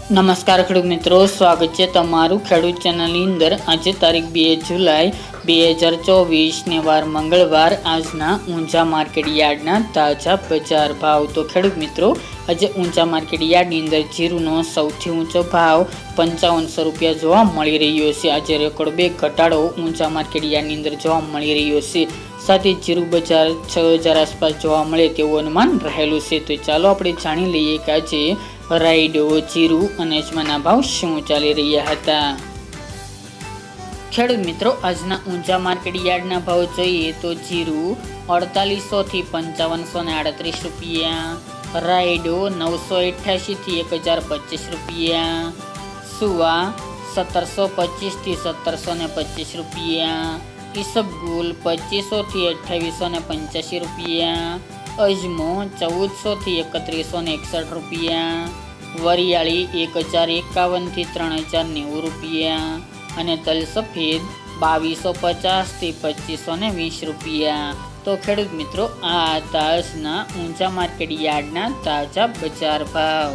નમસ્કાર ખેડૂત મિત્રો, સ્વાગત છે તમારું ખેડૂત ચેનલની અંદર। આજે તારીખ 2 જુલાઈ 2024 ને વાર મંગળવાર। આજના ઊંઝા માર્કેટ યાર્ડના તાજા બજાર ભાવ। તો ખેડૂત મિત્રો, આજે ઊંઝા માર્કેટ યાર્ડની અંદર જીરુનો સૌથી ઊંચો ભાવ 5500 રૂપિયા જોવા મળી રહ્યો છે। આજે રેકોર્ડ 2 ઘટાડો ઊંઝા માર્કેટ યાર્ડની અંદર જોવા મળી રહ્યો છે। સાથે જીરુ બજાર 6000 આસપાસ જોવા મળે તેવું અનુમાન રહેલું છે। તો ચાલો આપણે જાણી લઈએ કે આજે રાયડો, જીરુ અને અજમાના ભાવ શું ચાલી રહ્યા હતા। ખેડૂત મિત્રો, આજના ઊંઝા માર્કેટ યાર્ડના ભાવ જોઈએ તો જીરુ 4800 થી 5538 રૂપિયા, રાયડો 988 થી 1025 રૂપિયા, સુવા 1725 થી 1725 રૂપિયા, ઈસબગુલ 2500 થી 2885 રૂપિયા, અજમો 1400 થી 3161 રૂપિયા, વરિયાળી 1051 થી 3090 રૂપિયા અને તલ સફેદ 2250 થી 2520 રૂપિયા। તો ખેડૂત મિત્રો, આ આજના ઊંઝા માર્કેટ યાર્ડના તાજા બજાર ભાવ।